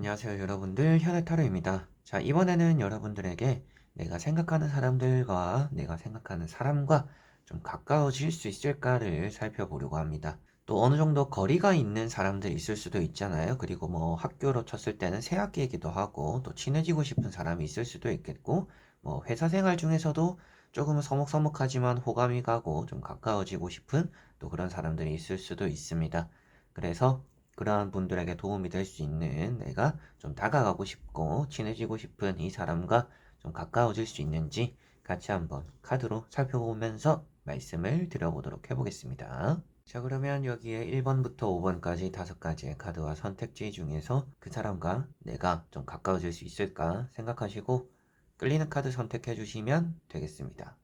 안녕하세요 여러분들, 현해타로입니다. 자, 이번에는 여러분들에게 내가 생각하는 사람들과 내가 생각하는 사람과 좀 가까워질 수 있을까를 살펴보려고 합니다. 또 어느 정도 거리가 있는 사람들이 있을 수도 있잖아요. 그리고 뭐 학교로 쳤을 때는 새학기이기도 하고, 또 친해지고 싶은 사람이 있을 수도 있겠고, 뭐 회사 생활 중에서도 조금은 서먹서먹하지만 호감이 가고 좀 가까워지고 싶은 또 그런 사람들이 있을 수도 있습니다. 그래서 그러한 분들에게 도움이 될 수 있는, 내가 좀 다가가고 싶고 친해지고 싶은 이 사람과 좀 가까워질 수 있는지 같이 한번 카드로 살펴보면서 말씀을 드려보도록 해보겠습니다. 자, 그러면 여기에 1번부터 5번까지 5가지의 카드와 선택지 중에서 그 사람과 내가 좀 가까워질 수 있을까 생각하시고 끌리는 카드 선택해 주시면 되겠습니다.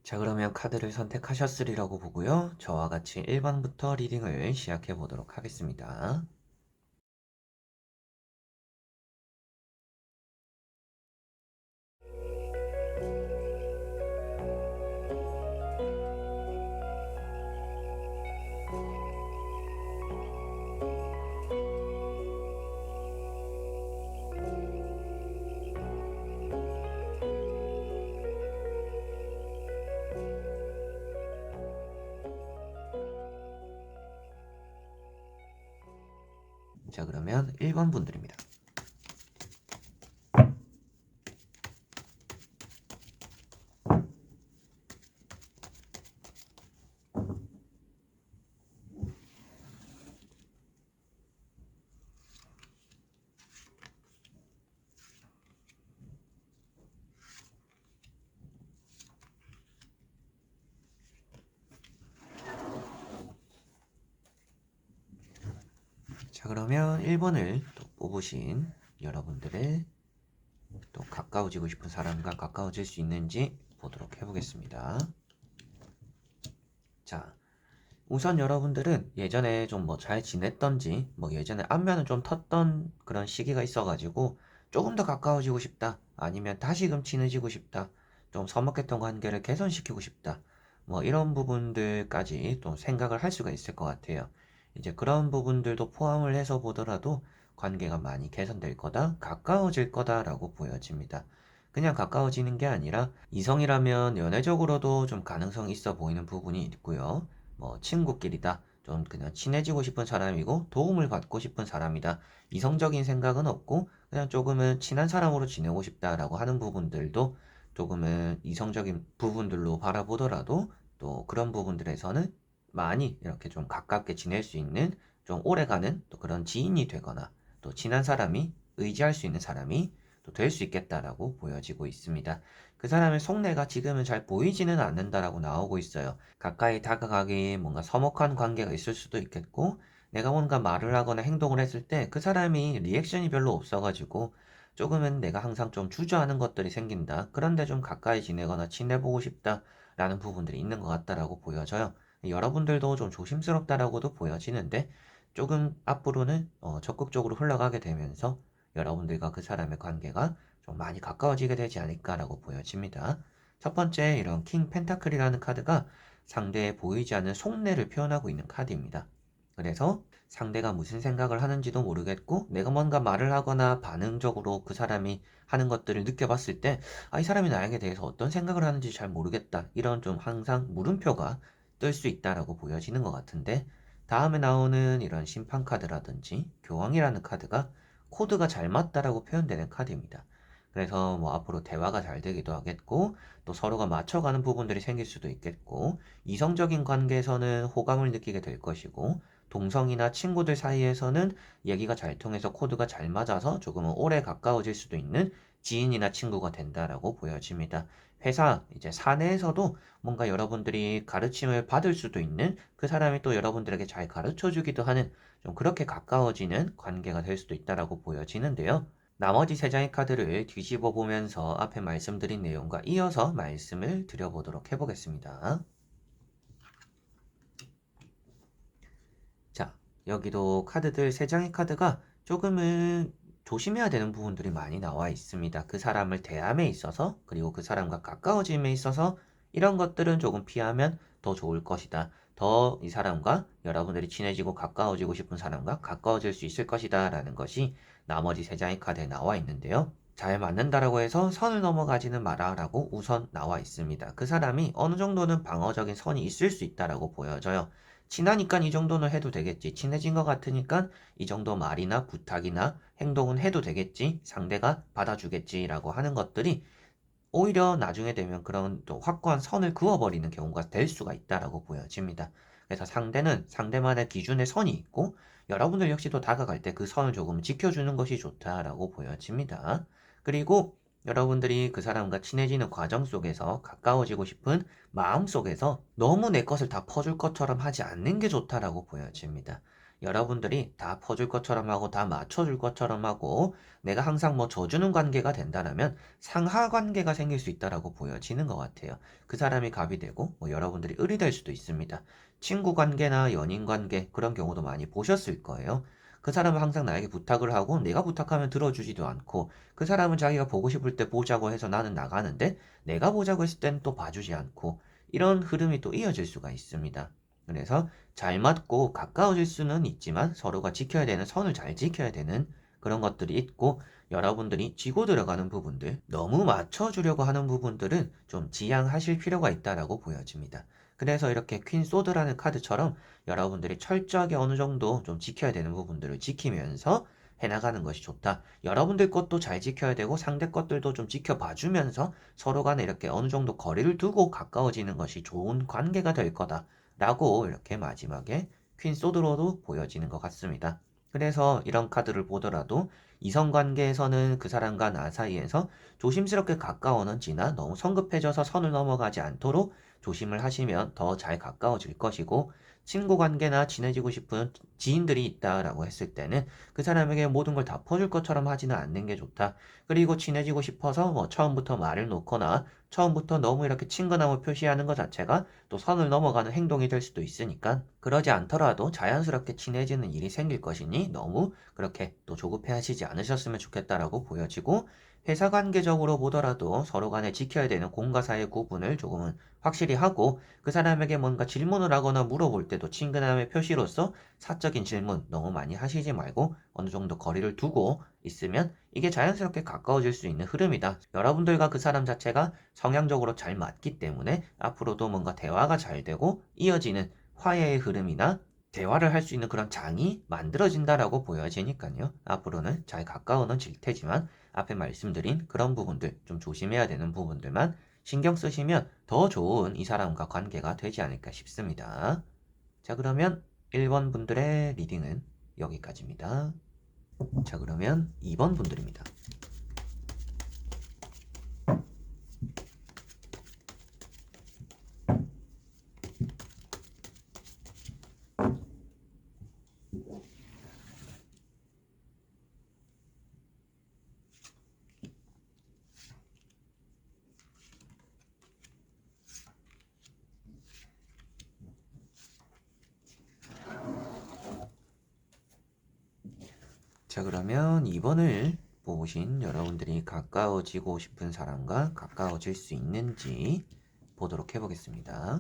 자, 그러면 카드를 선택하셨으리라고 보고요. 저와 같이 1번부터 리딩을 시작해 보도록 하겠습니다. 자, 그러면 1번 분들입니다. 자, 그러면 1번을 또 뽑으신 여러분들의 또 가까워지고 싶은 사람과 가까워질 수 있는지 보도록 해보겠습니다. 자, 우선 여러분들은 예전에 좀 뭐 잘 지냈던지, 뭐 예전에 안면을 좀 텄던 그런 시기가 있어가지고 조금 더 가까워지고 싶다, 아니면 다시금 친해지고 싶다, 좀 서먹했던 관계를 개선시키고 싶다, 뭐 이런 부분들까지 또 생각을 할 수가 있을 것 같아요. 이제 그런 부분들도 포함을 해서 보더라도 관계가 많이 개선될 거다, 가까워질 거다라고 보여집니다. 그냥 가까워지는 게 아니라 이성이라면 연애적으로도 좀 가능성이 있어 보이는 부분이 있고요. 뭐 친구끼리다, 좀 그냥 친해지고 싶은 사람이고 도움을 받고 싶은 사람이다, 이성적인 생각은 없고 그냥 조금은 친한 사람으로 지내고 싶다라고 하는 부분들도 조금은 이성적인 부분들로 바라보더라도 또 그런 부분들에서는 많이 이렇게 좀 가깝게 지낼 수 있는, 좀 오래가는 또 그런 지인이 되거나 또 친한 사람이, 의지할 수 있는 사람이 또 될 수 있겠다라고 보여지고 있습니다. 그 사람의 속내가 지금은 잘 보이지는 않는다라고 나오고 있어요. 가까이 다가가기 뭔가 서먹한 관계가 있을 수도 있겠고, 내가 뭔가 말을 하거나 행동을 했을 때 그 사람이 리액션이 별로 없어가지고 조금은 내가 항상 좀 주저하는 것들이 생긴다, 그런데 좀 가까이 지내거나 친해보고 싶다 라는 부분들이 있는 것 같다라고 보여져요. 여러분들도 좀 조심스럽다라고도 보여지는데, 조금 앞으로는 적극적으로 흘러가게 되면서 여러분들과 그 사람의 관계가 좀 많이 가까워지게 되지 않을까라고 보여집니다. 첫 번째, 이런 킹 펜타클이라는 카드가 상대의 보이지 않는 속내를 표현하고 있는 카드입니다. 그래서 상대가 무슨 생각을 하는지도 모르겠고, 내가 뭔가 말을 하거나 반응적으로 그 사람이 하는 것들을 느껴봤을 때, 이 사람이 나에게 대해서 어떤 생각을 하는지 잘 모르겠다, 이런 좀 항상 물음표가 뜰 수 있다라고 보여지는 것 같은데, 다음에 나오는 이런 심판 카드라든지 교황이라는 카드가 코드가 잘 맞다라고 표현되는 카드입니다. 그래서 뭐 앞으로 대화가 잘 되기도 하겠고, 또 서로가 맞춰가는 부분들이 생길 수도 있겠고, 이성적인 관계에서는 호감을 느끼게 될 것이고, 동성이나 친구들 사이에서는 얘기가 잘 통해서 코드가 잘 맞아서 조금은 오래 가까워질 수도 있는 지인이나 친구가 된다라고 보여집니다. 회사, 이제 사내에서도 뭔가 여러분들이 가르침을 받을 수도 있는, 그 사람이 또 여러분들에게 잘 가르쳐 주기도 하는, 좀 그렇게 가까워지는 관계가 될 수도 있다라고 보여지는데요. 나머지 세 장의 카드를 뒤집어 보면서 앞에 말씀드린 내용과 이어서 말씀을 드려보도록 해보겠습니다. 자, 여기도 카드들 세 장의 카드가 조금은 조심해야 되는 부분들이 많이 나와 있습니다. 그 사람을 대함에 있어서, 그리고 그 사람과 가까워짐에 있어서 이런 것들은 조금 피하면 더 좋을 것이다. 더 이 사람과 여러분들이 친해지고 가까워지고 싶은 사람과 가까워질 수 있을 것이다 라는 것이 나머지 세 장의 카드에 나와 있는데요. 잘 맞는다라고 해서 선을 넘어가지는 마라라고 우선 나와 있습니다. 그 사람이 어느 정도는 방어적인 선이 있을 수 있다라고 보여져요. 친하니까 이 정도는 해도 되겠지. 친해진 것 같으니까 이 정도 말이나 부탁이나 행동은 해도 되겠지. 상대가 받아주겠지라고 하는 것들이 오히려 나중에 되면 그런 또 확고한 선을 그어버리는 경우가 될 수가 있다라고 보여집니다. 그래서 상대는 상대만의 기준의 선이 있고 여러분들 역시도 다가갈 때 그 선을 조금 지켜주는 것이 좋다라고 보여집니다. 그리고 여러분들이 그 사람과 친해지는 과정 속에서 가까워지고 싶은 마음 속에서 너무 내 것을 다 퍼줄 것처럼 하지 않는 게 좋다라고 보여집니다. 여러분들이 다 퍼줄 것처럼 하고 다 맞춰줄 것처럼 하고 내가 항상 뭐 져주는 관계가 된다라면 상하 관계가 생길 수 있다라고 보여지는 것 같아요. 그 사람이 갑이 되고 뭐 여러분들이 을이 될 수도 있습니다. 친구 관계나 연인 관계 그런 경우도 많이 보셨을 거예요. 그 사람은 항상 나에게 부탁을 하고 내가 부탁하면 들어주지도 않고 그 사람은 자기가 보고 싶을 때 보자고 해서 나는 나가는데 내가 보자고 했을 때는 또 봐주지 않고 이런 흐름이 또 이어질 수가 있습니다. 그래서 잘 맞고 가까워질 수는 있지만 서로가 지켜야 되는 선을 잘 지켜야 되는 그런 것들이 있고 여러분들이 쥐고 들어가는 부분들, 너무 맞춰주려고 하는 부분들은 좀 지양하실 필요가 있다라고 보여집니다. 그래서 이렇게 퀸 소드라는 카드처럼 여러분들이 철저하게 어느 정도 좀 지켜야 되는 부분들을 지키면서 해나가는 것이 좋다. 여러분들 것도 잘 지켜야 되고 상대 것들도 좀 지켜봐주면서 서로 간에 이렇게 어느 정도 거리를 두고 가까워지는 것이 좋은 관계가 될 거다. 라고 이렇게 마지막에 퀸 소드로도 보여지는 것 같습니다. 그래서 이런 카드를 보더라도 이성 관계에서는 그 사람과 나 사이에서 조심스럽게 가까워는 지나 너무 성급해져서 선을 넘어가지 않도록 조심을 하시면 더 잘 가까워질 것이고 친구 관계나 친해지고 싶은 지인들이 있다라고 했을 때는 그 사람에게 모든 걸 다 퍼줄 것처럼 하지는 않는 게 좋다. 그리고 친해지고 싶어서 뭐 처음부터 말을 놓거나 처음부터 너무 이렇게 친근함을 표시하는 것 자체가 또 선을 넘어가는 행동이 될 수도 있으니까 그러지 않더라도 자연스럽게 친해지는 일이 생길 것이니 너무 그렇게 또 조급해 하시지 않으셨으면 좋겠다라고 보여지고 회사 관계적으로 보더라도 서로 간에 지켜야 되는 공과 사의 구분을 조금은 확실히 하고 그 사람에게 뭔가 질문을 하거나 물어볼 때도 친근함의 표시로서 사적인 질문 너무 많이 하시지 말고 어느 정도 거리를 두고 있으면 이게 자연스럽게 가까워질 수 있는 흐름이다. 여러분들과 그 사람 자체가 성향적으로 잘 맞기 때문에 앞으로도 뭔가 대화가 잘 되고 이어지는 화해의 흐름이나 대화를 할 수 있는 그런 장이 만들어진다라고 보여지니까요. 앞으로는 잘 가까워는 질 테지만 앞에 말씀드린 그런 부분들 좀 조심해야 되는 부분들만 신경 쓰시면 더 좋은 이 사람과 관계가 되지 않을까 싶습니다. 자, 그러면 1번 분들의 리딩은 여기까지입니다. 자, 그러면 2번 분들입니다. 자, 그러면 2번을 보신 여러분들이 가까워지고 싶은 사람과 가까워질 수 있는지 보도록 해보겠습니다.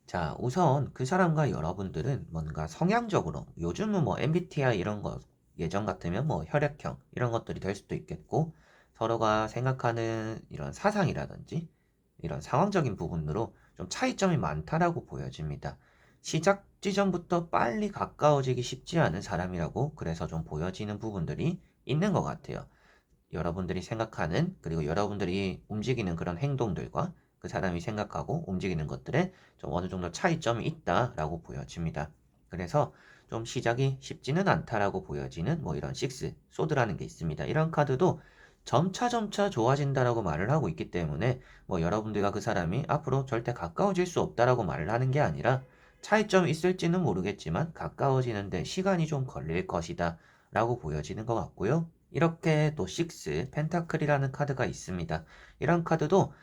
자, 우선 그 사람과 여러분들은 뭔가 성향적으로 요즘은 뭐 MBTI 이런 거 예전 같으면 뭐 혈액형 이런 것들이 될 수도 있겠고 서로가 생각하는 이런 사상이라든지 이런 상황적인 부분으로 좀 차이점이 많다라고 보여집니다. 시작 지점부터 빨리 가까워지기 쉽지 않은 사람이라고 그래서 좀 보여지는 부분들이 있는 것 같아요. 여러분들이 생각하는 그리고 여러분들이 움직이는 그런 행동들과 그 사람이 생각하고 움직이는 것들에 좀 어느 정도 차이점이 있다라고 보여집니다. 그래서 좀 시작이 쉽지는 않다라고 보여지는 뭐 이런 식스, 소드라는 게 있습니다. 이런 카드도 점차 좋아진다라고 말을 하고 있기 때문에 뭐 여러분들과 그 사람이 앞으로 절대 가까워질 수 없다라고 말을 하는 게 아니라 차이점이 있을지는 모르겠지만 가까워지는데 시간이 좀 걸릴 것이다 라고 보여지는 것 같고요. 이렇게 또 6, 펜타클이라는 카드가 있습니다. 이런 카드도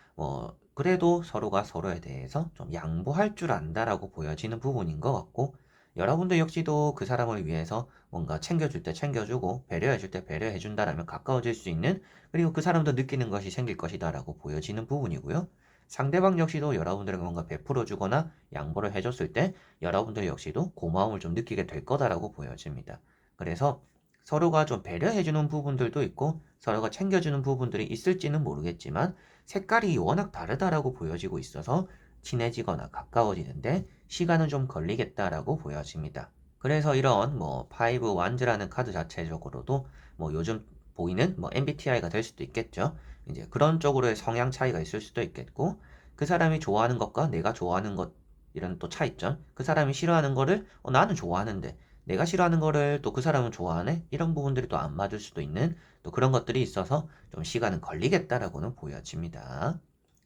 그래도 서로가 서로에 대해서 좀 양보할 줄 안다라고 보여지는 부분인 것 같고 여러분들 역시도 그 사람을 위해서 뭔가 챙겨줄 때 챙겨주고 배려해줄 때 배려해준다라면 가까워질 수 있는 그리고 그 사람도 느끼는 것이 생길 것이다라고 보여지는 부분이고요. 상대방 역시도 여러분들에게 뭔가 베풀어 주거나 양보를 해줬을 때 여러분들 역시도 고마움을 좀 느끼게 될 거다라고 보여집니다. 그래서 서로가 좀 배려해주는 부분들도 있고 서로가 챙겨주는 부분들이 있을지는 모르겠지만 색깔이 워낙 다르다라고 보여지고 있어서 친해지거나 가까워지는데 시간은 좀 걸리겠다라고 보여집니다. 그래서 이런 뭐 파이브 완즈라는 카드 자체적으로도 뭐 요즘 보이는 뭐 MBTI가 될 수도 있겠죠. 이제 그런 쪽으로의 성향 차이가 있을 수도 있겠고 그 사람이 좋아하는 것과 내가 좋아하는 것 이런 또 차이점. 그 사람이 싫어하는 거를 나는 좋아하는데 내가 싫어하는 거를 또 그 사람은 좋아하네? 이런 부분들이 또 안 맞을 수도 있는 또 그런 것들이 있어서 좀 시간은 걸리겠다라고는 보여집니다.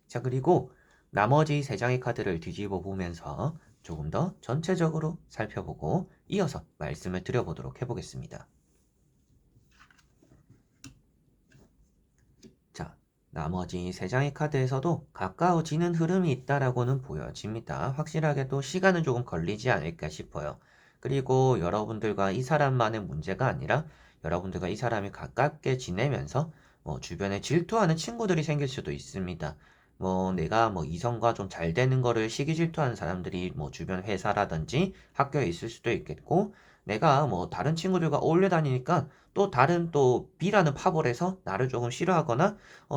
자, 그리고 나머지 세 장의 카드를 뒤집어 보면서 조금 더 전체적으로 살펴보고 이어서 말씀을 드려보도록 해보겠습니다. 자, 나머지 세 장의 카드에서도 가까워지는 흐름이 있다라고는 보여집니다. 확실하게도 시간은 조금 걸리지 않을까 싶어요. 그리고 여러분들과 이 사람만의 문제가 아니라 여러분들과 이 사람이 가깝게 지내면서 뭐 주변에 질투하는 친구들이 생길 수도 있습니다. 뭐 내가 뭐 이성과 좀 잘 되는 거를 시기 질투하는 사람들이 뭐 주변 회사라든지 학교에 있을 수도 있겠고 내가 뭐 다른 친구들과 어울려 다니니까 또 다른 또 B라는 파벌에서 나를 조금 싫어하거나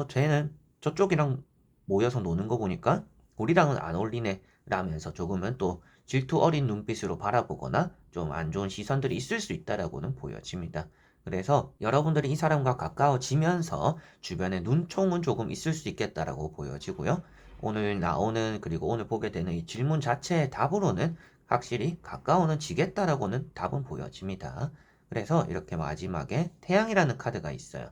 쟤는 저쪽이랑 모여서 노는 거 보니까 우리랑은 안 어울리네 라면서 조금은 또 질투 어린 눈빛으로 바라보거나 좀 안 좋은 시선들이 있을 수 있다라고는 보여집니다. 그래서 여러분들이 이 사람과 가까워지면서 주변에 눈총은 조금 있을 수 있겠다라고 보여지고요. 오늘 나오는 그리고 오늘 보게 되는 이 질문 자체의 답으로는 확실히 가까워는 지겠다라고는 답은 보여집니다. 그래서 이렇게 마지막에 태양이라는 카드가 있어요.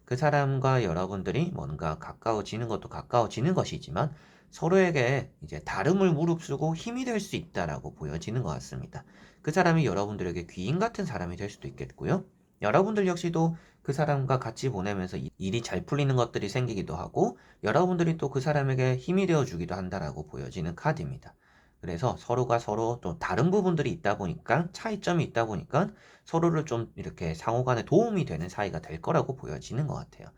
그 사람과 여러분들이 뭔가 가까워지는 것도 가까워지는 것이지만 서로에게 이제 다름을 무릅쓰고 힘이 될 수 있다라고 보여지는 것 같습니다. 그 사람이 여러분들에게 귀인 같은 사람이 될 수도 있겠고요. 여러분들 역시도 그 사람과 같이 보내면서 일이 잘 풀리는 것들이 생기기도 하고 여러분들이 또 그 사람에게 힘이 되어 주기도 한다라고 보여지는 카드입니다. 그래서 서로가 서로 또 다른 부분들이 있다 보니까 차이점이 있다 보니까 서로를 좀 이렇게 상호간에 도움이 되는 사이가 될 거라고 보여지는 것 같아요.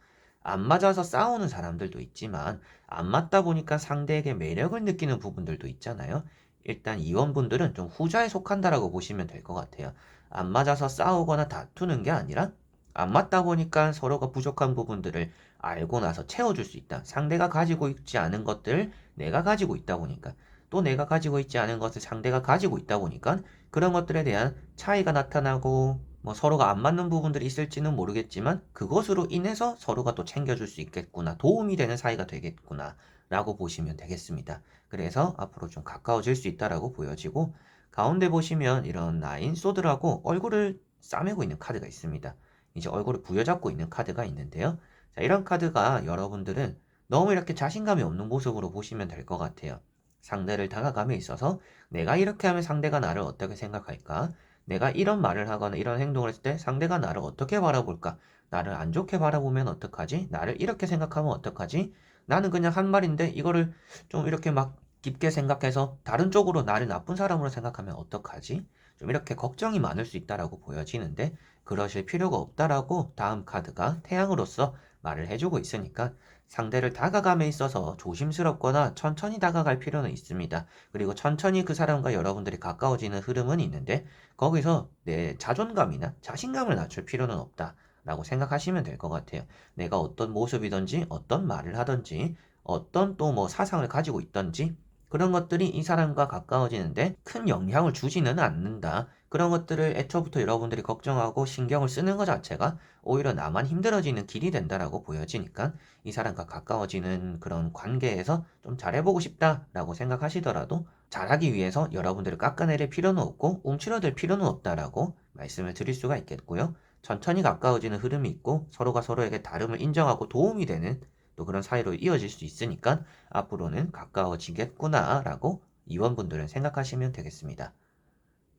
안 맞아서 싸우는 사람들도 있지만 안 맞다 보니까 상대에게 매력을 느끼는 부분들도 있잖아요. 일단 이원분들은 좀 후자에 속한다라고 보시면 될 것 같아요. 안 맞아서 싸우거나 다투는 게 아니라 안 맞다 보니까 서로가 부족한 부분들을 알고 나서 채워줄 수 있다. 상대가 가지고 있지 않은 것들을 내가 가지고 있다 보니까 또 내가 가지고 있지 않은 것을 상대가 가지고 있다 보니까 그런 것들에 대한 차이가 나타나고 뭐 서로가 안 맞는 부분들이 있을지는 모르겠지만 그것으로 인해서 서로가 또 챙겨줄 수 있겠구나. 도움이 되는 사이가 되겠구나. 라고 보시면 되겠습니다. 그래서 앞으로 좀 가까워질 수 있다라고 보여지고 가운데 보시면 이런 나인 소드라고 얼굴을 싸매고 있는 카드가 있습니다. 이제 얼굴을 부여잡고 있는 카드가 있는데요. 자, 이런 카드가 여러분들은 너무 이렇게 자신감이 없는 모습으로 보시면 될 것 같아요. 상대를 다가감에 있어서 내가 이렇게 하면 상대가 나를 어떻게 생각할까? 내가 이런 말을 하거나 이런 행동을 했을 때 상대가 나를 어떻게 바라볼까? 나를 안 좋게 바라보면 어떡하지? 나를 이렇게 생각하면 어떡하지? 나는 그냥 한 말인데 이거를 좀 이렇게 막 깊게 생각해서 다른 쪽으로 나를 나쁜 사람으로 생각하면 어떡하지? 좀 이렇게 걱정이 많을 수 있다라고 보여지는데 그러실 필요가 없다라고 다음 카드가 태양으로서 말을 해주고 있으니까 상대를 다가감에 있어서 조심스럽거나 천천히 다가갈 필요는 있습니다. 그리고 천천히 그 사람과 여러분들이 가까워지는 흐름은 있는데 거기서 내 자존감이나 자신감을 낮출 필요는 없다. 라고 생각하시면 될 것 같아요. 내가 어떤 모습이든지 어떤 말을 하든지 어떤 또 뭐 사상을 가지고 있든지 그런 것들이 이 사람과 가까워지는데 큰 영향을 주지는 않는다. 그런 것들을 애초부터 여러분들이 걱정하고 신경을 쓰는 것 자체가 오히려 나만 힘들어지는 길이 된다라고 보여지니까 이 사람과 가까워지는 그런 관계에서 좀 잘해보고 싶다라고 생각하시더라도 잘하기 위해서 여러분들을 깎아내릴 필요는 없고 움츠러들 필요는 없다라고 말씀을 드릴 수가 있겠고요. 천천히 가까워지는 흐름이 있고 서로가 서로에게 다름을 인정하고 도움이 되는 또 그런 사이로 이어질 수 있으니까 앞으로는 가까워지겠구나라고 2번분들은 생각하시면 되겠습니다.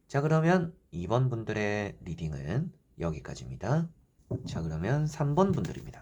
자, 그러면 2번 분들의 리딩은 여기까지입니다. 자, 그러면 3번 분들입니다.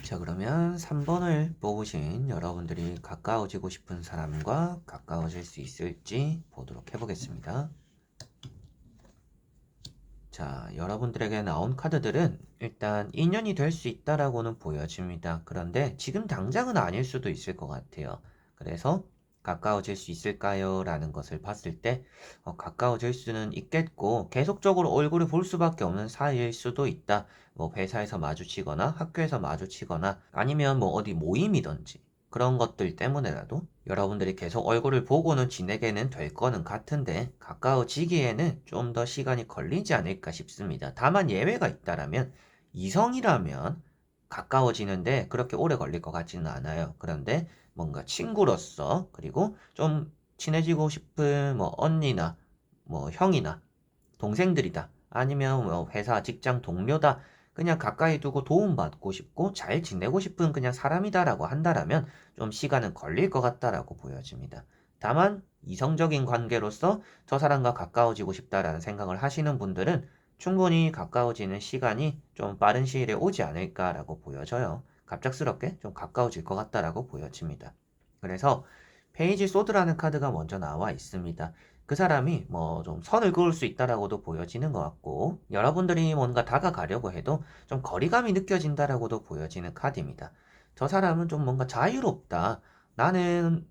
자, 그러면 3번을 뽑으신 여러분들이 가까워지고 싶은 사람과 가까워질 수 있을지 보도록 해보겠습니다. 자, 여러분들에게 나온 카드들은 일단 인연이 될 수 있다라고는 보여집니다. 그런데 지금 당장은 아닐 수도 있을 것 같아요. 그래서 가까워질 수 있을까요? 라는 것을 봤을 때 가까워질 수는 있겠고 계속적으로 얼굴을 볼 수밖에 없는 사이일 수도 있다. 뭐 회사에서 마주치거나 학교에서 마주치거나 아니면 뭐 어디 모임이든지 그런 것들 때문에라도 여러분들이 계속 얼굴을 보고는 지내게는 될 거는 같은데 가까워지기에는 좀 더 시간이 걸리지 않을까 싶습니다. 다만 예외가 있다라면 이성이라면 가까워지는데 그렇게 오래 걸릴 것 같지는 않아요. 그런데 뭔가 친구로서 그리고 좀 친해지고 싶은 뭐 언니나 뭐 형이나 동생들이다. 아니면 뭐 회사 직장 동료다. 그냥 가까이 두고 도움받고 싶고 잘 지내고 싶은 그냥 사람이다라고 한다라면 좀 시간은 걸릴 것 같다라고 보여집니다. 다만 이성적인 관계로서 저 사람과 가까워지고 싶다라는 생각을 하시는 분들은 충분히 가까워지는 시간이 좀 빠른 시일에 오지 않을까라고 보여져요. 갑작스럽게 좀 가까워질 것 같다라고 보여집니다. 그래서 페이지 소드라는 카드가 먼저 나와 있습니다. 그 사람이 뭐 좀 선을 그을 수 있다라고도 보여지는 것 같고 여러분들이 뭔가 다가가려고 해도 좀 거리감이 느껴진다라고도 보여지는 카드입니다. 저 사람은 좀 뭔가 자유롭다. 나는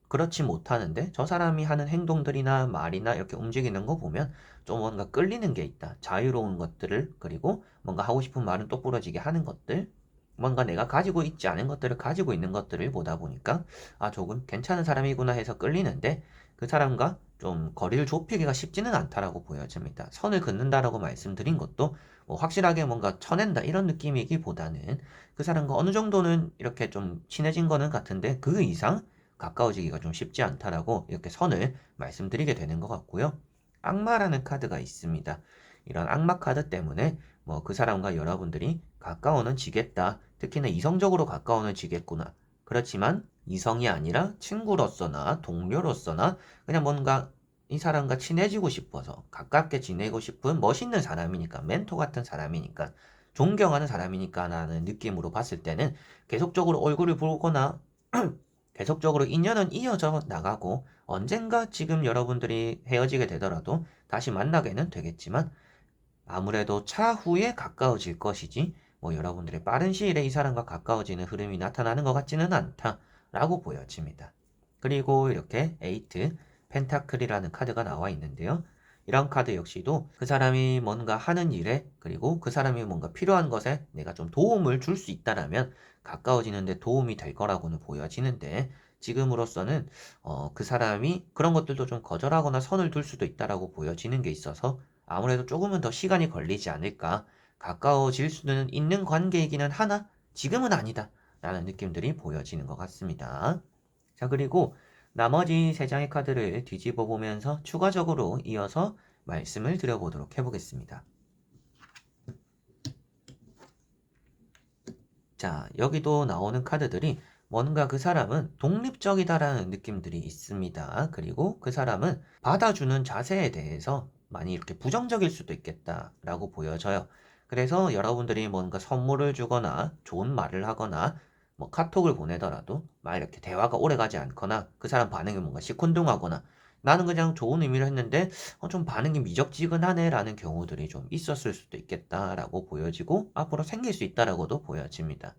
그렇지 못하는데 저 사람이 하는 행동들이나 말이나 이렇게 움직이는 거 보면 좀 뭔가 끌리는 게 있다. 자유로운 것들을 그리고 뭔가 하고 싶은 말은 똑부러지게 하는 것들 뭔가 내가 가지고 있지 않은 것들을 가지고 있는 것들을 보다 보니까 아 조금 괜찮은 사람이구나 해서 끌리는데 그 사람과 좀 거리를 좁히기가 쉽지는 않다라고 보여집니다. 선을 긋는다라고 말씀드린 것도 뭐 확실하게 뭔가 쳐낸다 이런 느낌이기보다는 그 사람과 어느 정도는 이렇게 좀 친해진 거는 같은데 그 이상 가까워지기가 좀 쉽지 않다라고 이렇게 선을 말씀드리게 되는 것 같고요. 악마라는 카드가 있습니다. 이런 악마 카드 때문에 뭐 그 사람과 여러분들이 가까워는 지겠다. 특히나 이성적으로 가까워는 지겠구나. 그렇지만 이성이 아니라 친구로서나 동료로서나 그냥 뭔가 이 사람과 친해지고 싶어서 가깝게 지내고 싶은 멋있는 사람이니까 멘토 같은 사람이니까 존경하는 사람이니까 라는 느낌으로 봤을 때는 계속적으로 얼굴을 보거나 계속적으로 인연은 이어져 나가고 언젠가 지금 여러분들이 헤어지게 되더라도 다시 만나게는 되겠지만 아무래도 차후에 가까워질 것이지 뭐 여러분들의 빠른 시일에 이 사람과 가까워지는 흐름이 나타나는 것 같지는 않다라고 보여집니다. 그리고 이렇게 에이트 펜타클이라는 카드가 나와 있는데요. 이런 카드 역시도 그 사람이 뭔가 하는 일에 그리고 그 사람이 뭔가 필요한 것에 내가 좀 도움을 줄 수 있다라면 가까워지는데 도움이 될 거라고는 보여지는데 지금으로서는 그 사람이 그런 것들도 좀 거절하거나 선을 둘 수도 있다라고 보여지는 게 있어서 아무래도 조금은 더 시간이 걸리지 않을까. 가까워질 수는 있는 관계이기는 하나 지금은 아니다. 라는 느낌들이 보여지는 것 같습니다. 자, 그리고 나머지 세 장의 카드를 뒤집어 보면서 추가적으로 이어서 말씀을 드려보도록 해보겠습니다. 자, 여기도 나오는 카드들이 뭔가 그 사람은 독립적이다라는 느낌들이 있습니다. 그리고 그 사람은 받아주는 자세에 대해서 많이 이렇게 부정적일 수도 있겠다라고 보여져요. 그래서 여러분들이 뭔가 선물을 주거나 좋은 말을 하거나 뭐 카톡을 보내더라도 막 이렇게 대화가 오래 가지 않거나 그 사람 반응이 뭔가 시큰둥하거나 나는 그냥 좋은 의미로 했는데 좀 반응이 미적지근하네라는 경우들이 좀 있었을 수도 있겠다라고 보여지고 앞으로 생길 수 있다라고도 보여집니다.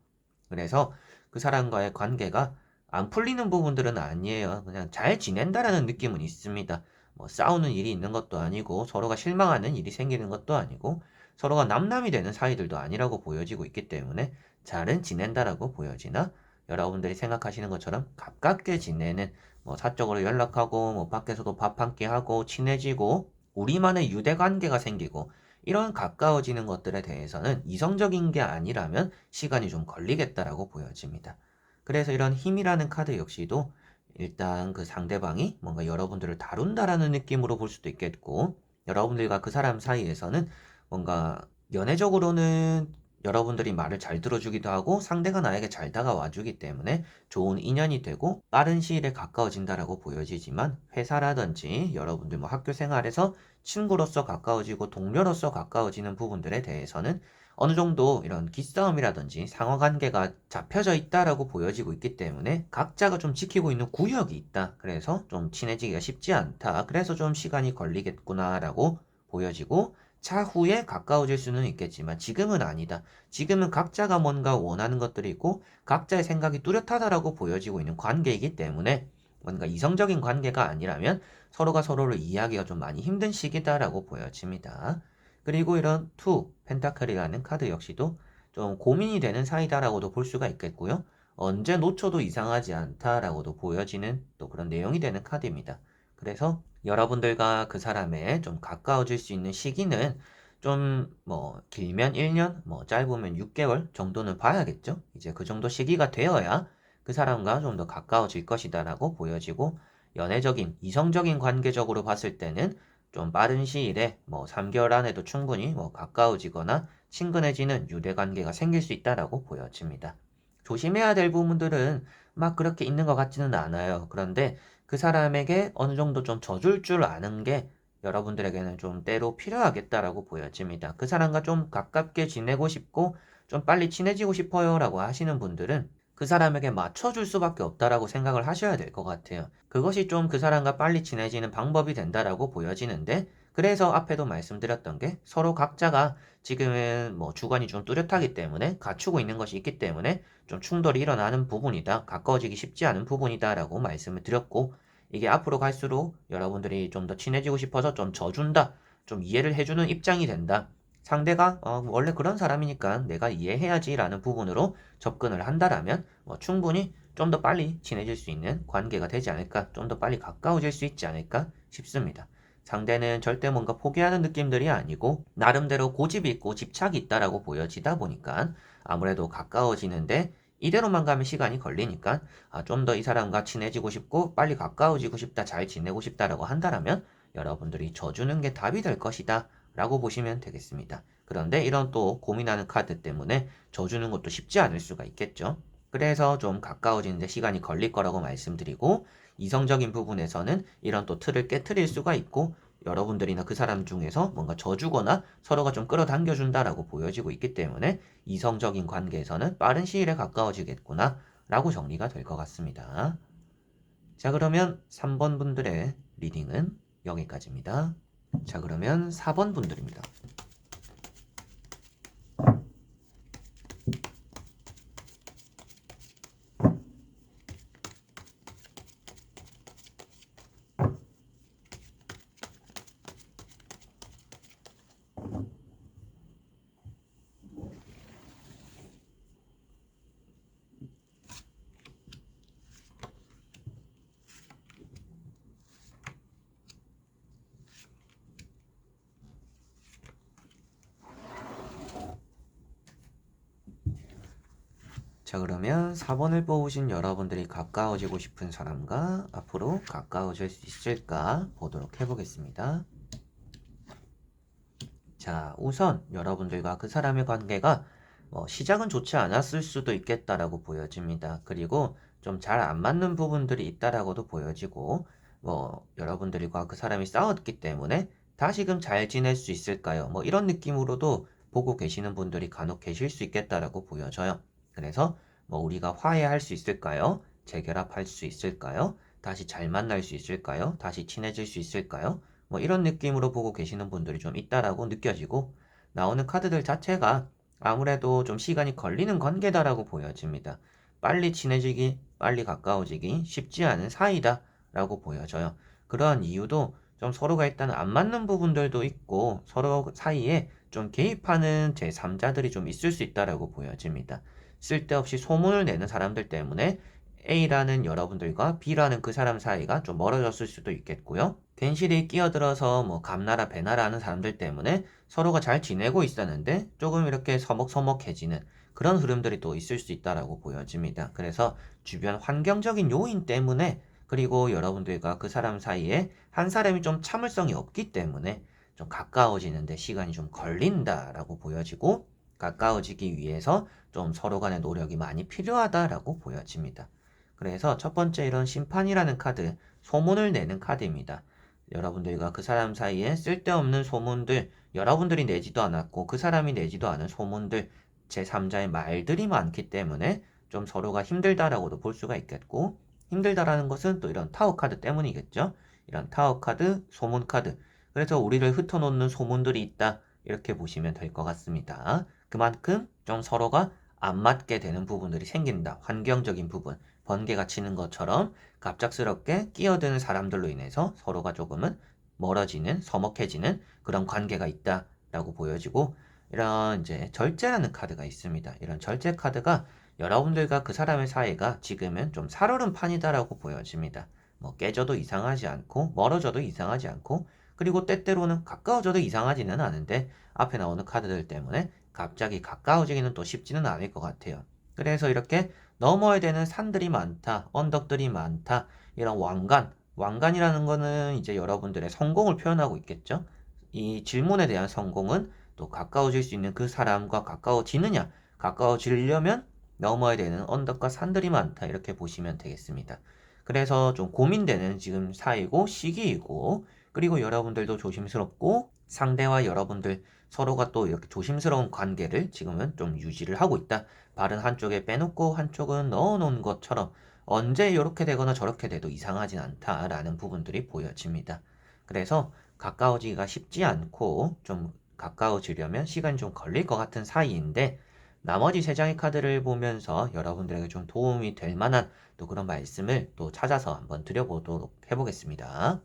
그래서 그 사람과의 관계가 안 풀리는 부분들은 아니에요. 그냥 잘 지낸다라는 느낌은 있습니다. 뭐 싸우는 일이 있는 것도 아니고 서로가 실망하는 일이 생기는 것도 아니고 서로가 남남이 되는 사이들도 아니라고 보여지고 있기 때문에 잘은 지낸다라고 보여지나 여러분들이 생각하시는 것처럼 가깝게 지내는 뭐 사적으로 연락하고 뭐 밖에서도 밥 한 끼 하고 친해지고 우리만의 유대 관계가 생기고 이런 가까워지는 것들에 대해서는 이성적인 게 아니라면 시간이 좀 걸리겠다라고 보여집니다. 그래서 이런 힘이라는 카드 역시도 일단 그 상대방이 뭔가 여러분들을 다룬다라는 느낌으로 볼 수도 있겠고 여러분들과 그 사람 사이에서는 뭔가 연애적으로는 여러분들이 말을 잘 들어주기도 하고 상대가 나에게 잘 다가와주기 때문에 좋은 인연이 되고 빠른 시일에 가까워진다라고 보여지지만 회사라든지 여러분들 뭐 학교 생활에서 친구로서 가까워지고 동료로서 가까워지는 부분들에 대해서는 어느 정도 이런 기싸움이라든지 상호관계가 잡혀져 있다라고 보여지고 있기 때문에 각자가 좀 지키고 있는 구역이 있다. 그래서 좀 친해지기가 쉽지 않다. 그래서 좀 시간이 걸리겠구나라고 보여지고 차후에 가까워질 수는 있겠지만 지금은 아니다. 지금은 각자가 뭔가 원하는 것들이 있고 각자의 생각이 뚜렷하다라고 보여지고 있는 관계이기 때문에 뭔가 이성적인 관계가 아니라면 서로가 서로를 이해하기가 좀 많이 힘든 시기다라고 보여집니다. 그리고 이런 투 펜타클이라는 카드 역시도 좀 고민이 되는 사이다라고도 볼 수가 있겠고요. 언제 놓쳐도 이상하지 않다라고도 보여지는 또 그런 내용이 되는 카드입니다. 그래서 여러분들과 그 사람에 좀 가까워질 수 있는 시기는 좀 뭐 길면 1년, 뭐 짧으면 6개월 정도는 봐야겠죠. 이제 그 정도 시기가 되어야 그 사람과 좀 더 가까워질 것이다라고 보여지고 연애적인, 이성적인 관계적으로 봤을 때는 좀 빠른 시일에 뭐 3개월 안에도 충분히 뭐 가까워지거나 친근해지는 유대 관계가 생길 수 있다라고 보여집니다. 조심해야 될 부분들은 막 그렇게 있는 것 같지는 않아요. 그런데 그 사람에게 어느 정도 좀 져줄 줄 아는 게 여러분들에게는 좀 때로 필요하겠다라고 보여집니다. 그 사람과 좀 가깝게 지내고 싶고 좀 빨리 친해지고 싶어요라고 하시는 분들은 그 사람에게 맞춰줄 수밖에 없다라고 생각을 하셔야 될 것 같아요. 그것이 좀 그 사람과 빨리 친해지는 방법이 된다라고 보여지는데 그래서 앞에도 말씀드렸던 게 서로 각자가 지금은 뭐 주관이 좀 뚜렷하기 때문에 갖추고 있는 것이 있기 때문에 좀 충돌이 일어나는 부분이다. 가까워지기 쉽지 않은 부분이다라고 말씀을 드렸고 이게 앞으로 갈수록 여러분들이 좀 더 친해지고 싶어서 좀 져준다. 좀 이해를 해주는 입장이 된다. 상대가 원래 그런 사람이니까 내가 이해해야지라는 부분으로 접근을 한다라면 충분히 좀 더 빨리 친해질 수 있는 관계가 되지 않을까, 좀 더 빨리 가까워질 수 있지 않을까 싶습니다. 상대는 절대 뭔가 포기하는 느낌들이 아니고 나름대로 고집이 있고 집착이 있다라고 보여지다 보니까 아무래도 가까워지는데 이대로만 가면 시간이 걸리니까 좀 더 이 사람과 친해지고 싶고 빨리 가까워지고 싶다, 잘 지내고 싶다라고 한다라면 여러분들이 져주는 게 답이 될 것이다 라고 보시면 되겠습니다. 그런데 이런 또 고민하는 카드 때문에 져주는 것도 쉽지 않을 수가 있겠죠. 그래서 좀 가까워지는데 시간이 걸릴 거라고 말씀드리고 이성적인 부분에서는 이런 또 틀을 깨트릴 수가 있고 여러분들이나 그 사람 중에서 뭔가 져주거나 서로가 좀 끌어당겨준다라고 보여지고 있기 때문에 이성적인 관계에서는 빠른 시일에 가까워지겠구나 라고 정리가 될 것 같습니다. 자, 그러면 3번 분들의 리딩은 여기까지입니다. 자, 그러면 4번 분들입니다. 자, 그러면 4번을 뽑으신 여러분들이 가까워지고 싶은 사람과 앞으로 가까워질 수 있을까 보도록 해보겠습니다. 자, 우선 여러분들과 그 사람의 관계가 시작은 좋지 않았을 수도 있겠다라고 보여집니다. 그리고 좀 잘 안 맞는 부분들이 있다라고도 보여지고, 여러분들과 그 사람이 싸웠기 때문에 다시금 잘 지낼 수 있을까요? 뭐 이런 느낌으로도 보고 계시는 분들이 간혹 계실 수 있겠다라고 보여져요. 그래서 우리가 화해할 수 있을까요? 재결합할 수 있을까요? 다시 잘 만날 수 있을까요? 다시 친해질 수 있을까요? 이런 느낌으로 보고 계시는 분들이 좀 있다라고 느껴지고 나오는 카드들 자체가 아무래도 좀 시간이 걸리는 관계다라고 보여집니다. 빨리 친해지기, 빨리 가까워지기 쉽지 않은 사이다라고 보여져요. 그러한 이유도 좀 서로가 일단 안 맞는 부분들도 있고 서로 사이에 좀 개입하는 제3자들이 좀 있을 수 있다라고 보여집니다. 쓸데없이 소문을 내는 사람들 때문에 A라는 여러분들과 B라는 그 사람 사이가 좀 멀어졌을 수도 있겠고요. 괜시리 끼어들어서 감나라 배나라 하는 사람들 때문에 서로가 잘 지내고 있었는데 조금 이렇게 서먹서먹해지는 그런 흐름들이 또 있을 수 있다라고 보여집니다. 그래서 주변 환경적인 요인 때문에 그리고 여러분들과 그 사람 사이에 한 사람이 좀 참을성이 없기 때문에 좀 가까워지는데 시간이 좀 걸린다라고 보여지고 가까워지기 위해서 좀 서로 간의 노력이 많이 필요하다라고 보여집니다. 그래서 첫 번째 이런 심판이라는 카드, 소문을 내는 카드입니다. 여러분들과 그 사람 사이에 쓸데없는 소문들, 여러분들이 내지도 않았고 그 사람이 내지도 않은 소문들, 제3자의 말들이 많기 때문에 좀 서로가 힘들다라고도 볼 수가 있겠고, 힘들다라는 것은 또 이런 타워 카드 때문이겠죠. 이런 타워 카드, 소문 카드. 그래서 우리를 흩어놓는 소문들이 있다. 이렇게 보시면 될 것 같습니다. 그만큼 좀 서로가 안 맞게 되는 부분들이 생긴다. 환경적인 부분, 번개가 치는 것처럼 갑작스럽게 끼어드는 사람들로 인해서 서로가 조금은 멀어지는, 서먹해지는 그런 관계가 있다라고 보여지고, 이런 이제 절제라는 카드가 있습니다. 이런 절제 카드가 여러분들과 그 사람의 사이가 지금은 좀 살얼음 판이다라고 보여집니다. 뭐 깨져도 이상하지 않고 멀어져도 이상하지 않고, 그리고 때때로는 가까워져도 이상하지는 않은데 앞에 나오는 카드들 때문에 갑자기 가까워지기는 또 쉽지는 않을 것 같아요. 그래서 이렇게 넘어야 되는 산들이 많다, 언덕들이 많다, 이런 왕관이라는 거는 이제 여러분들의 성공을 표현하고 있겠죠. 이 질문에 대한 성공은 또 가까워질 수 있는 그 사람과 가까워지느냐, 가까워지려면 넘어야 되는 언덕과 산들이 많다, 이렇게 보시면 되겠습니다. 그래서 좀 고민되는 지금 사이고 시기이고, 그리고 여러분들도 조심스럽고 상대와 여러분들 서로가 또 이렇게 조심스러운 관계를 지금은 좀 유지를 하고 있다. 발은 한쪽에 빼놓고 한쪽은 넣어놓은 것처럼 언제 이렇게 되거나 저렇게 돼도 이상하진 않다라는 부분들이 보여집니다. 그래서 가까워지기가 쉽지 않고 좀 가까워지려면 시간이 좀 걸릴 것 같은 사이인데, 나머지 세 장의 카드를 보면서 여러분들에게 좀 도움이 될 만한 또 그런 말씀을 또 찾아서 한번 드려보도록 해보겠습니다.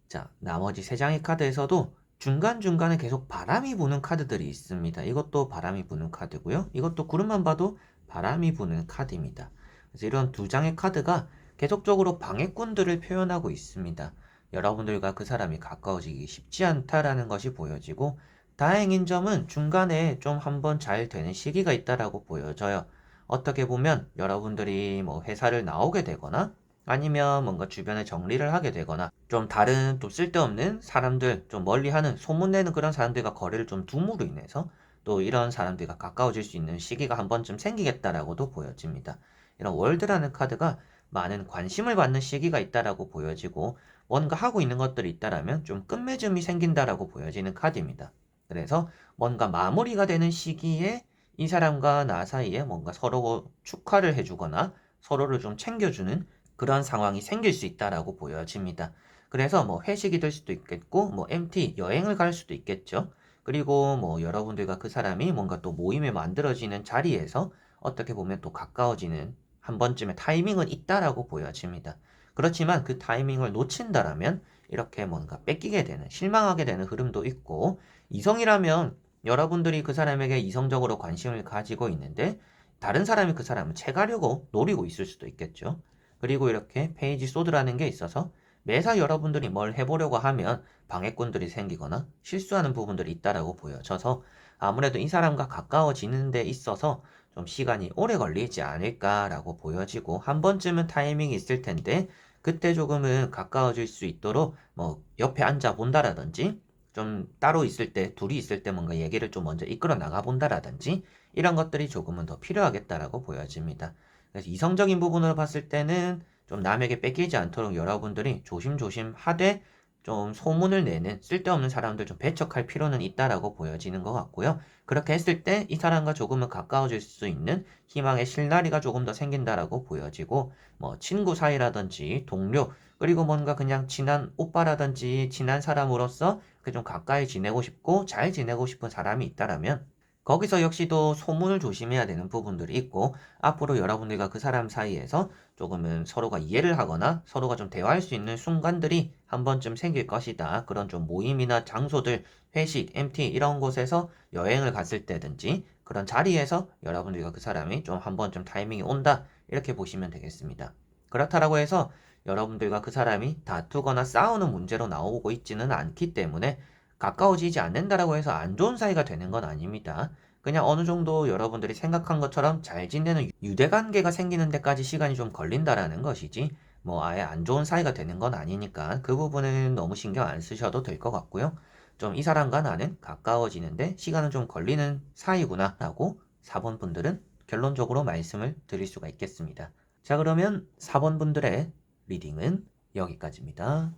자, 나머지 세 장의 카드에서도 중간중간에 계속 바람이 부는 카드들이 있습니다. 이것도 바람이 부는 카드고요. 이것도 구름만 봐도 바람이 부는 카드입니다. 그래서 이런 두 장의 카드가 계속적으로 방해꾼들을 표현하고 있습니다. 여러분들과 그 사람이 가까워지기 쉽지 않다라는 것이 보여지고, 다행인 점은 중간에 좀 한번 잘 되는 시기가 있다라고 보여져요. 어떻게 보면 여러분들이 뭐 회사를 나오게 되거나 아니면 뭔가 주변에 정리를 하게 되거나 좀 다른 또 쓸데없는 사람들, 좀 멀리하는 소문내는 그런 사람들과 거리를 좀 둠으로 인해서 또 이런 사람들과 가까워질 수 있는 시기가 한 번쯤 생기겠다라고도 보여집니다. 이런 월드라는 카드가 많은 관심을 받는 시기가 있다라고 보여지고, 뭔가 하고 있는 것들이 있다라면 좀 끝맺음이 생긴다라고 보여지는 카드입니다. 그래서 뭔가 마무리가 되는 시기에 이 사람과 나 사이에 뭔가 서로 축하를 해주거나 서로를 좀 챙겨주는 그런 상황이 생길 수 있다라고 보여집니다. 그래서 뭐 회식이 될 수도 있겠고, 뭐 MT 여행을 갈 수도 있겠죠. 그리고 뭐 여러분들과 그 사람이 뭔가 또 모임에 만들어지는 자리에서 어떻게 보면 또 가까워지는 한 번쯤의 타이밍은 있다라고 보여집니다. 그렇지만 그 타이밍을 놓친다라면 이렇게 뭔가 뺏기게 되는, 실망하게 되는 흐름도 있고, 이성이라면 여러분들이 그 사람에게 이성적으로 관심을 가지고 있는데 다른 사람이 그 사람을 채가려고 노리고 있을 수도 있겠죠. 그리고 이렇게 페이지 소드라는 게 있어서 매사 여러분들이 뭘 해보려고 하면 방해꾼들이 생기거나 실수하는 부분들이 있다라고 보여져서 아무래도 이 사람과 가까워지는 데 있어서 좀 시간이 오래 걸리지 않을까라고 보여지고, 한 번쯤은 타이밍이 있을 텐데 그때 조금은 가까워질 수 있도록 뭐 옆에 앉아 본다라든지, 좀 따로 있을 때, 둘이 있을 때 뭔가 얘기를 좀 먼저 이끌어 나가 본다라든지, 이런 것들이 조금은 더 필요하겠다라고 보여집니다. 그래서 이성적인 부분으로 봤을 때는 좀 남에게 뺏기지 않도록 여러분들이 조심조심 하되 좀 소문을 내는 쓸데없는 사람들 좀 배척할 필요는 있다라고 보여지는 것 같고요. 그렇게 했을 때 이 사람과 조금은 가까워질 수 있는 희망의 실마리가 조금 더 생긴다라고 보여지고, 뭐 친구 사이라든지 동료, 그리고 뭔가 그냥 친한 오빠라든지 친한 사람으로서 그 좀 가까이 지내고 싶고 잘 지내고 싶은 사람이 있다라면 거기서 역시도 소문을 조심해야 되는 부분들이 있고, 앞으로 여러분들과 그 사람 사이에서 조금은 서로가 이해를 하거나 서로가 좀 대화할 수 있는 순간들이 한 번쯤 생길 것이다. 그런 좀 모임이나 장소들, 회식, MT 이런 곳에서 여행을 갔을 때든지 그런 자리에서 여러분들과 그 사람이 좀 한 번쯤 타이밍이 온다. 이렇게 보시면 되겠습니다. 그렇다라고 해서 여러분들과 그 사람이 다투거나 싸우는 문제로 나오고 있지는 않기 때문에 가까워지지 않는다라고 해서 안 좋은 사이가 되는 건 아닙니다. 그냥 어느 정도 여러분들이 생각한 것처럼 잘 지내는 유대관계가 생기는 데까지 시간이 좀 걸린다라는 것이지, 뭐 아예 안 좋은 사이가 되는 건 아니니까 그 부분은 너무 신경 안 쓰셔도 될 것 같고요. 좀 이 사람과 나는 가까워지는데 시간은 좀 걸리는 사이구나 라고 4번 분들은 결론적으로 말씀을 드릴 수가 있겠습니다. 자, 그러면 4번 분들의 리딩은 여기까지입니다.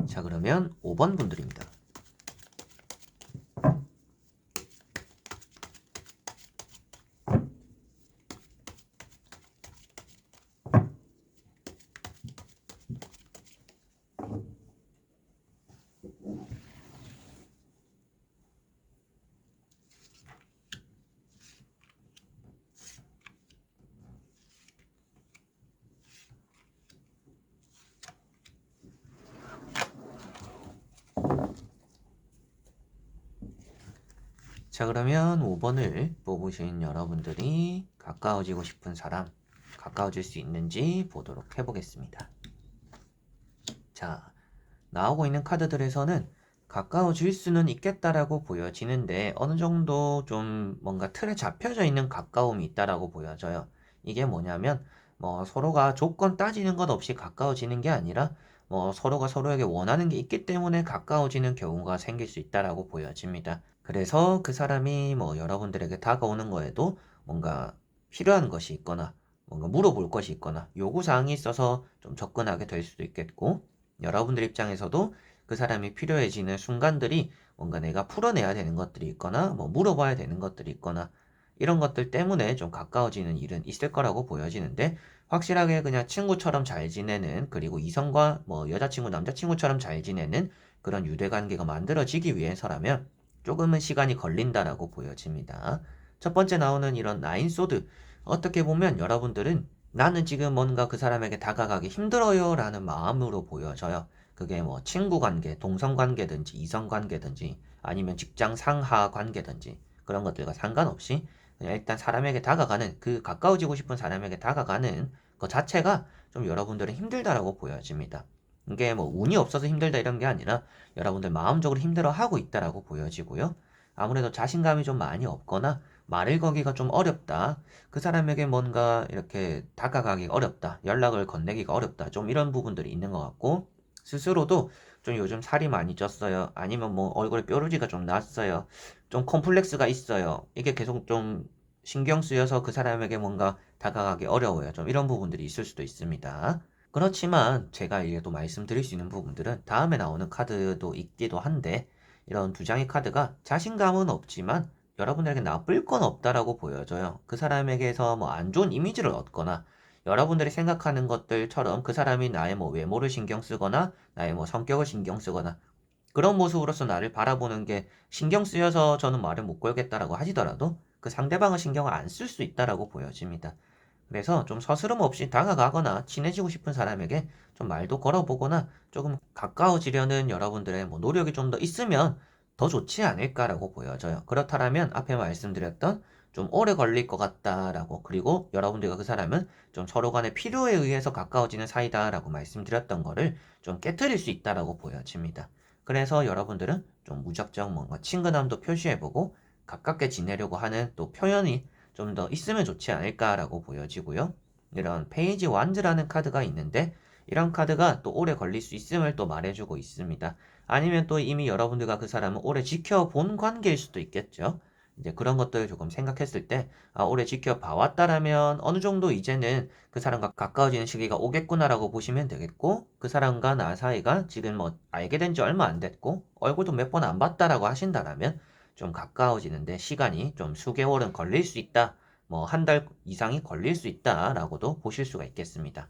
자, 그러면 5번 분들입니다. 자, 그러면 5번을 뽑으신 여러분들이 가까워지고 싶은 사람, 가까워질 수 있는지 보도록 해보겠습니다. 자, 나오고 있는 카드들에서는 가까워질 수는 있겠다라고 보여지는데 어느 정도 좀 뭔가 틀에 잡혀져 있는 가까움이 있다라고 보여져요. 이게 뭐냐면 뭐 서로가 조건 따지는 것 없이 가까워지는 게 아니라 뭐 서로가 서로에게 원하는 게 있기 때문에 가까워지는 경우가 생길 수 있다라고 보여집니다. 그래서 그 사람이 뭐 여러분들에게 다가오는 거에도 뭔가 필요한 것이 있거나 뭔가 물어볼 것이 있거나 요구사항이 있어서 좀 접근하게 될 수도 있겠고, 여러분들 입장에서도 그 사람이 필요해지는 순간들이 뭔가 내가 풀어내야 되는 것들이 있거나 뭐 물어봐야 되는 것들이 있거나 이런 것들 때문에 좀 가까워지는 일은 있을 거라고 보여지는데, 확실하게 그냥 친구처럼 잘 지내는, 그리고 이성과 뭐 여자친구 남자친구처럼 잘 지내는 그런 유대관계가 만들어지기 위해서라면 조금은 시간이 걸린다라고 보여집니다. 첫 번째 나오는 이런 나인 소드, 어떻게 보면 여러분들은 나는 지금 뭔가 그 사람에게 다가가기 힘들어요 라는 마음으로 보여져요. 그게 뭐 친구 관계, 동성 관계든지 이성 관계든지 아니면 직장 상하 관계든지 그런 것들과 상관없이 그냥 일단 사람에게 다가가는, 그 가까워지고 싶은 사람에게 다가가는 것 자체가 좀 여러분들은 힘들다라고 보여집니다. 이게 뭐 운이 없어서 힘들다 이런 게 아니라 여러분들 마음적으로 힘들어하고 있다라고 보여지고요. 아무래도 자신감이 좀 많이 없거나 말을 거기가 좀 어렵다, 그 사람에게 뭔가 이렇게 다가가기가 어렵다, 연락을 건네기가 어렵다, 좀 이런 부분들이 있는 것 같고, 스스로도 좀 요즘 살이 많이 쪘어요, 아니면 뭐 얼굴에 뾰루지가 좀 났어요, 좀 콤플렉스가 있어요, 이게 계속 좀 신경 쓰여서 그 사람에게 뭔가 다가가기 어려워요. 좀 이런 부분들이 있을 수도 있습니다. 그렇지만 제가 이게 또 말씀드릴 수 있는 부분들은 다음에 나오는 카드도 있기도 한데, 이런 두 장의 카드가 자신감은 없지만 여러분들에게 나쁠 건 없다라고 보여져요. 그 사람에게서 뭐 안 좋은 이미지를 얻거나 여러분들이 생각하는 것들처럼 그 사람이 나의 뭐 외모를 신경 쓰거나 나의 뭐 성격을 신경 쓰거나 그런 모습으로서 나를 바라보는 게 신경 쓰여서 저는 말을 못 걸겠다라고 하시더라도 그 상대방은 신경을 안 쓸 수 있다라고 보여집니다. 그래서 좀 서스럼 없이 다가가거나 친해지고 싶은 사람에게 좀 말도 걸어보거나 조금 가까워지려는 여러분들의 뭐 노력이 좀 더 있으면 더 좋지 않을까라고 보여져요. 그렇다면 앞에 말씀드렸던 좀 오래 걸릴 것 같다라고, 그리고 여러분들과 그 사람은 좀 서로 간의 필요에 의해서 가까워지는 사이다라고 말씀드렸던 거를 좀 깨트릴 수 있다라고 보여집니다. 그래서 여러분들은 좀 무작정 뭔가 친근함도 표시해보고 가깝게 지내려고 하는 또 표현이 좀 더 있으면 좋지 않을까라고 보여지고요. 이런 페이지 완즈라는 카드가 있는데 이런 카드가 또 오래 걸릴 수 있음을 또 말해주고 있습니다. 아니면 또 이미 여러분들과 그 사람은 오래 지켜본 관계일 수도 있겠죠. 이제 그런 것들을 조금 생각했을 때, 아, 오래 지켜봐왔다라면 어느 정도 이제는 그 사람과 가까워지는 시기가 오겠구나라고 보시면 되겠고, 그 사람과 나 사이가 지금 뭐 알게 된 지 얼마 안 됐고 얼굴도 몇 번 안 봤다라고 하신다라면 좀 가까워지는데 시간이 좀 수개월은 걸릴 수 있다, 뭐 한 달 이상이 걸릴 수 있다라고도 보실 수가 있겠습니다.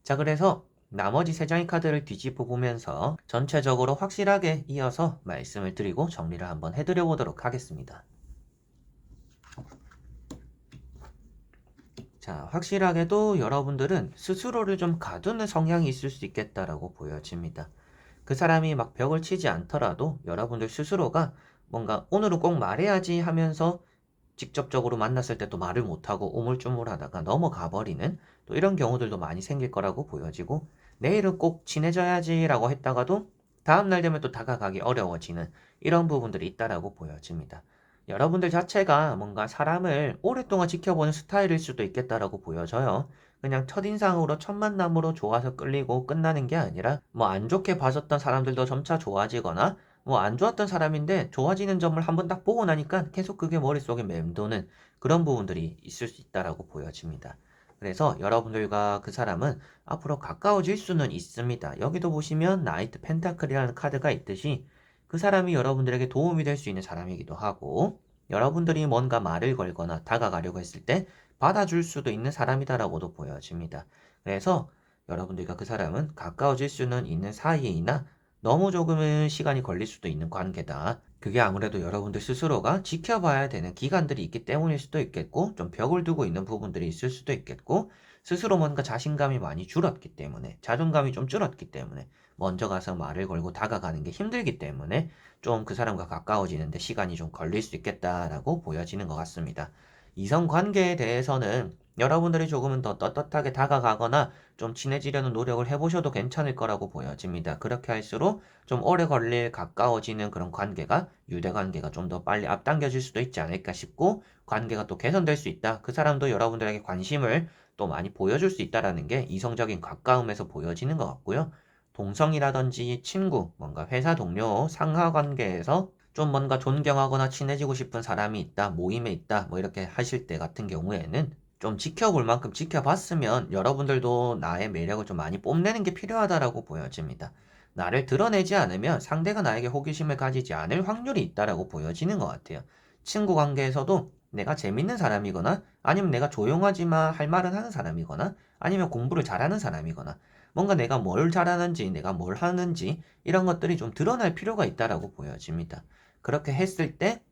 자, 그래서 나머지 세 장의 카드를 뒤집어 보면서 전체적으로 확실하게 이어서 말씀을 드리고 정리를 한번 해드려 보도록 하겠습니다. 자, 확실하게도 여러분들은 스스로를 좀 가두는 성향이 있을 수 있겠다라고 보여집니다. 그 사람이 막 벽을 치지 않더라도 여러분들 스스로가 뭔가 오늘은 꼭 말해야지 하면서 직접적으로 만났을 때 또 말을 못하고 우물쭈물하다가 넘어가 버리는 또 이런 경우들도 많이 생길 거라고 보여지고, 내일은 꼭 친해져야지라고 했다가도 다음날 되면 또 다가가기 어려워지는 이런 부분들이 있다라고 보여집니다. 여러분들 자체가 뭔가 사람을 오랫동안 지켜보는 스타일일 수도 있겠다라고 보여져요. 그냥 첫인상으로 첫 만남으로 좋아서 끌리고 끝나는 게 아니라 뭐 안 좋게 봐줬던 사람들도 점차 좋아지거나 뭐 안 좋았던 사람인데 좋아지는 점을 한번 딱 보고 나니까 계속 그게 머릿속에 맴도는 그런 부분들이 있을 수 있다라고 보여집니다. 그래서 여러분들과 그 사람은 앞으로 가까워질 수는 있습니다. 여기도 보시면 나이트 펜타클이라는 카드가 있듯이 그 사람이 여러분들에게 도움이 될 수 있는 사람이기도 하고 여러분들이 뭔가 말을 걸거나 다가가려고 했을 때 받아줄 수도 있는 사람이다라고도 보여집니다. 그래서 여러분들과 그 사람은 가까워질 수는 있는 사이이나 너무 조금은 시간이 걸릴 수도 있는 관계다. 그게 아무래도 여러분들 스스로가 지켜봐야 되는 기간들이 있기 때문일 수도 있겠고, 좀 벽을 두고 있는 부분들이 있을 수도 있겠고, 스스로 뭔가 자신감이 많이 줄었기 때문에, 자존감이 좀 줄었기 때문에, 먼저 가서 말을 걸고 다가가는 게 힘들기 때문에, 좀 그 사람과 가까워지는데 시간이 좀 걸릴 수 있겠다라고 보여지는 것 같습니다. 이성 관계에 대해서는 여러분들이 조금은 더 떳떳하게 다가가거나 좀 친해지려는 노력을 해보셔도 괜찮을 거라고 보여집니다. 그렇게 할수록 좀 오래 걸릴 가까워지는 그런 관계가 유대 관계가 좀 더 빨리 앞당겨질 수도 있지 않을까 싶고 관계가 또 개선될 수 있다. 그 사람도 여러분들에게 관심을 또 많이 보여줄 수 있다라는 게 이성적인 가까움에서 보여지는 것 같고요. 동성이라든지 친구, 뭔가 회사 동료, 상하 관계에서 좀 뭔가 존경하거나 친해지고 싶은 사람이 있다, 모임에 있다, 뭐 이렇게 하실 때 같은 경우에는 좀 지켜볼 만큼 지켜봤으면 여러분들도 나의 매력을 좀 많이 뽐내는 게 필요하다라고 보여집니다. 나를 드러내지 않으면 상대가 나에게 호기심을 가지지 않을 확률이 있다라고 보여지는 것 같아요. 친구 관계에서도 내가 재밌는 사람이거나 아니면 내가 조용하지만 할 말은 하는 사람이거나 아니면 공부를 잘하는 사람이거나 뭔가 내가 뭘 잘하는지 내가 뭘 하는지 이런 것들이 좀 드러날 필요가 있다라고 보여집니다. 그렇게 했을 때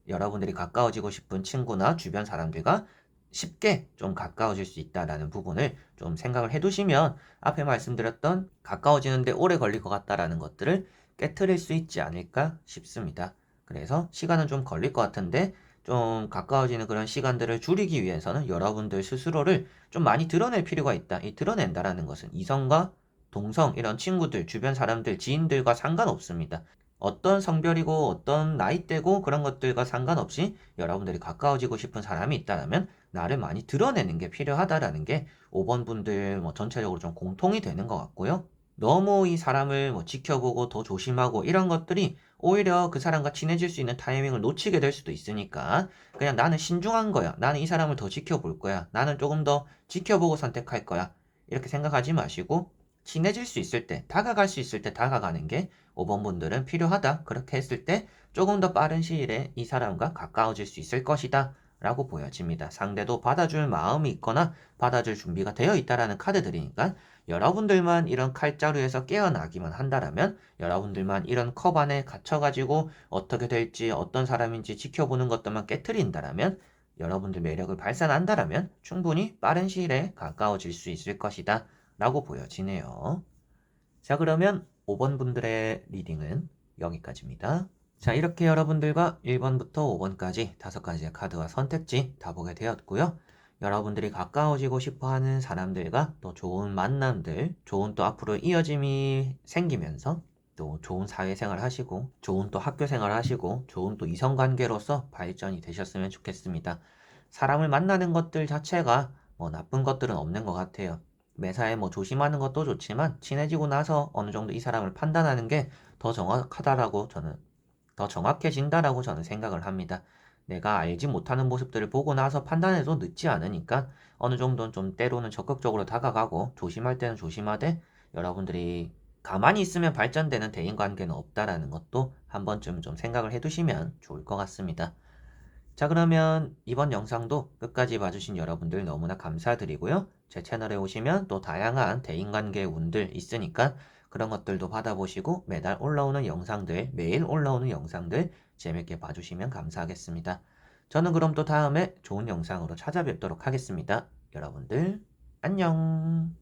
여러분들이 가까워지고 싶은 친구나 주변 사람들과 쉽게 좀 가까워질 수 있다라는 부분을 좀 생각을 해두시면 앞에 말씀드렸던 가까워지는데 오래 걸릴 것 같다라는 것들을 깨트릴 수 있지 않을까 싶습니다. 그래서 시간은 좀 걸릴 것 같은데 좀 가까워지는 그런 시간들을 줄이기 위해서는 여러분들 스스로를 좀 많이 드러낼 필요가 있다. 이 드러낸다라는 것은 이성과 동성, 이런 친구들, 주변 사람들, 지인들과 상관없습니다. 어떤 성별이고 어떤 나이대고 그런 것들과 상관없이 여러분들이 가까워지고 싶은 사람이 있다면 나를 많이 드러내는 게 필요하다라는 게 5번 분들 뭐 전체적으로 좀 공통이 되는 것 같고요. 너무 이 사람을 뭐 지켜보고 더 조심하고 이런 것들이 오히려 그 사람과 친해질 수 있는 타이밍을 놓치게 될 수도 있으니까 그냥 나는 신중한 거야. 나는 이 사람을 더 지켜볼 거야. 나는 조금 더 지켜보고 선택할 거야. 이렇게 생각하지 마시고 친해질 수 있을 때, 다가갈 수 있을 때 다가가는 게 5번 분들은 필요하다. 그렇게 했을 때 조금 더 빠른 시일에 이 사람과 가까워질 수 있을 것이다. 라고 보여집니다. 상대도 받아줄 마음이 있거나 받아줄 준비가 되어 있다라는 카드들이니까 여러분들만 이런 칼자루에서 깨어나기만 한다라면 여러분들만 이런 컵 안에 갇혀가지고 어떻게 될지 어떤 사람인지 지켜보는 것들만 깨트린다라면 여러분들 매력을 발산한다라면 충분히 빠른 시일에 가까워질 수 있을 것이다 라고 보여지네요. 자, 그러면 5번 분들의 리딩은 여기까지입니다. 자, 이렇게 여러분들과 1번부터 5번까지 5가지의 카드와 선택지 다 보게 되었고요. 여러분들이 가까워지고 싶어 하는 사람들과 또 좋은 만남들, 좋은 또 앞으로 이어짐이 생기면서 또 좋은 사회생활 하시고, 좋은 또 학교생활 하시고, 좋은 또 이성관계로서 발전이 되셨으면 좋겠습니다. 사람을 만나는 것들 자체가 뭐 나쁜 것들은 없는 것 같아요. 매사에 뭐 조심하는 것도 좋지만 친해지고 나서 어느 정도 이 사람을 판단하는 게 더 정확하다라고 저는 더 정확해진다라고 저는 생각을 합니다. 내가 알지 못하는 모습들을 보고 나서 판단해도 늦지 않으니까 어느 정도는 좀 때로는 적극적으로 다가가고 조심할 때는 조심하되 여러분들이 가만히 있으면 발전되는 대인관계는 없다라는 것도 한 번쯤 좀 생각을 해두시면 좋을 것 같습니다. 자, 그러면 이번 영상도 끝까지 봐주신 여러분들 너무나 감사드리고요. 제 채널에 오시면 또 다양한 대인관계 운들 있으니까 그런 것들도 받아보시고 매달 올라오는 영상들, 매일 올라오는 영상들 재밌게 봐주시면 감사하겠습니다. 저는 그럼 또 다음에 좋은 영상으로 찾아뵙도록 하겠습니다. 여러분들, 안녕!